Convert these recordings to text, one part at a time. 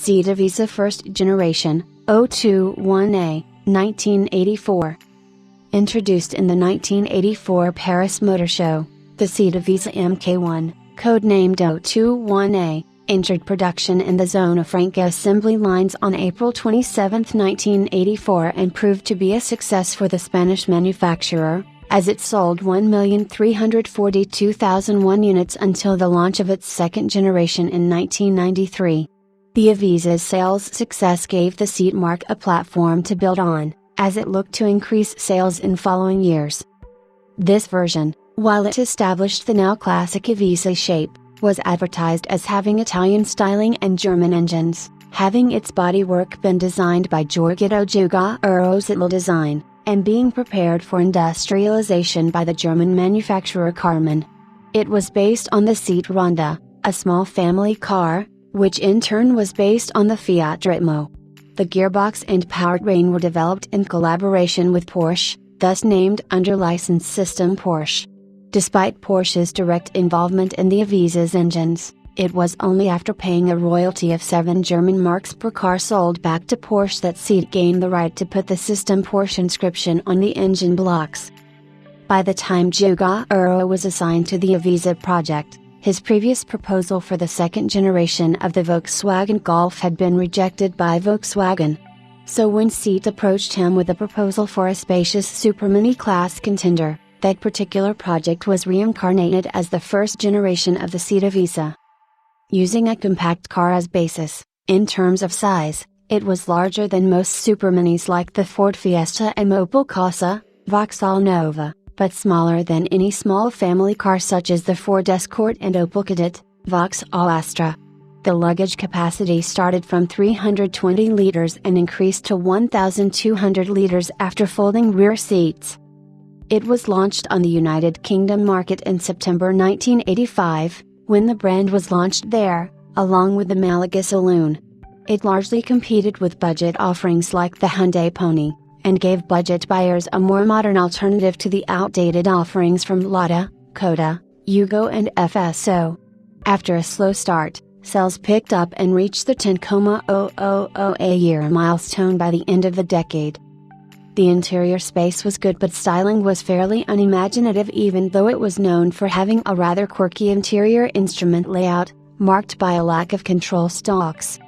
Seat Ibiza First Generation, 021A, 1984. Introduced in the 1984 Paris Motor Show, the Seat Ibiza MK1, codenamed 021A, entered production in the Zona Franca assembly lines on April 27, 1984 and proved to be a success for the Spanish manufacturer, as it sold 1,342,001 units until the launch of its second generation in 1993. The Ibiza's sales success gave the Seat marque a platform to build on, as it looked to increase sales in following years. This version, while it established the now classic Ibiza shape, was advertised as having Italian styling and German engines, having its bodywork been designed by Giorgio Giugiaro's Italo design, and being prepared for industrialization by the German manufacturer Karmann. It was based on the Seat Ronda, a small family car, which in turn was based on the Fiat Ritmo. The gearbox and powertrain were developed in collaboration with Porsche, thus named under license system Porsche. Despite Porsche's direct involvement in the Ibiza's engines, it was only after paying a royalty of 7 German marks per car sold back to Porsche that Seat gained the right to put the system Porsche inscription on the engine blocks. By the time Giugiaro was assigned to the Ibiza project, his previous proposal for the second generation of the Volkswagen Golf had been rejected by Volkswagen. So when Seat approached him with a proposal for a spacious supermini class contender, that particular project was reincarnated as the first generation of the Seat Ibiza. Using a compact car as basis, in terms of size, it was larger than most superminis like the Ford Fiesta and Opel Corsa, Vauxhall Nova, but smaller than any small family car such as the Ford Escort and Opel Kadett, Vauxhall Astra. The luggage capacity started from 320 liters and increased to 1,200 liters after folding rear seats. It was launched on the United Kingdom market in September 1985, when the brand was launched there, along with the Malaga Saloon. It largely competed with budget offerings like the Hyundai Pony, and gave budget buyers a more modern alternative to the outdated offerings from Lada, Koda, Yugo and FSO. After a slow start, sales picked up and reached the 10,000 a year milestone by the end of the decade. The interior space was good but styling was fairly unimaginative even though it was known for having a rather quirky interior instrument layout, marked by a lack of control stalks.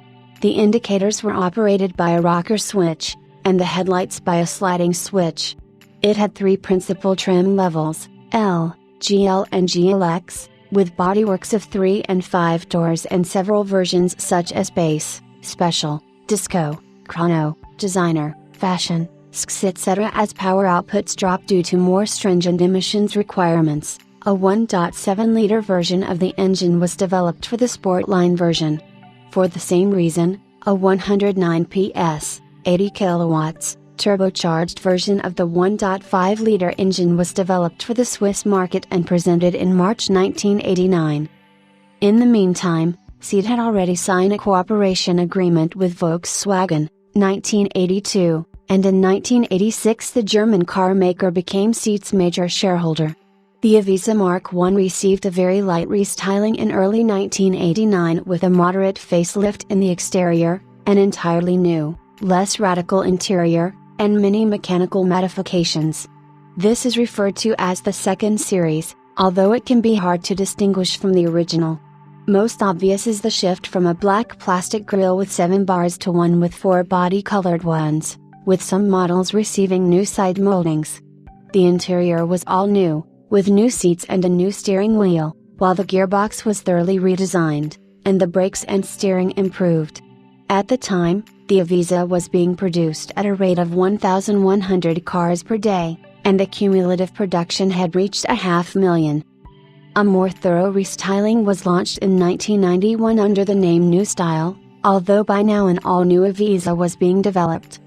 The indicators were operated by a rocker switch, and the headlights by a sliding switch. It had 3 principal trim levels, L, GL and GLX, with bodyworks of 3 and 5 doors and several versions such as Base, Special, Disco, Chrono, Designer, Fashion, etc. As power outputs dropped due to more stringent emissions requirements, a 1.7-liter version of the engine was developed for the Sportline version. For the same reason, a 109 PS, 80 kilowatts, turbocharged version of the 1.5-liter engine was developed for the Swiss market and presented in March 1989. In the meantime, Seat had already signed a cooperation agreement with Volkswagen, 1982, and in 1986 the German car maker became Seat's major shareholder. The Ibiza Mark I received a very light restyling in early 1989 with a moderate facelift in the exterior, an entirely new, less radical interior, and many mechanical modifications. This is referred to as the second series, although it can be hard to distinguish from the original. Most obvious is the shift from a black plastic grille with 7 bars to one with 4 body-colored ones, with some models receiving new side moldings. The interior was all new, with new seats and a new steering wheel, while the gearbox was thoroughly redesigned, and the brakes and steering improved. At the time, the Ibiza was being produced at a rate of 1,100 cars per day, and the cumulative production had reached 500,000. A more thorough restyling was launched in 1991 under the name New Style, although by now an all-new Ibiza was being developed.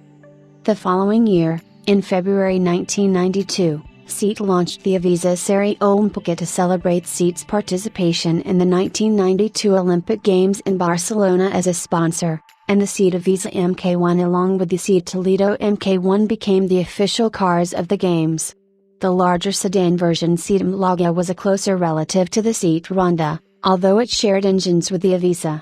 The following year, in February 1992, Seat launched the Ibiza Serie Olimpica to celebrate Seat's participation in the 1992 Olympic Games in Barcelona as a sponsor, and the Seat Ibiza MK1 along with the Seat Toledo MK1 became the official cars of the Games. The larger sedan version Seat Malaga was a closer relative to the Seat Ronda, although it shared engines with the Ibiza.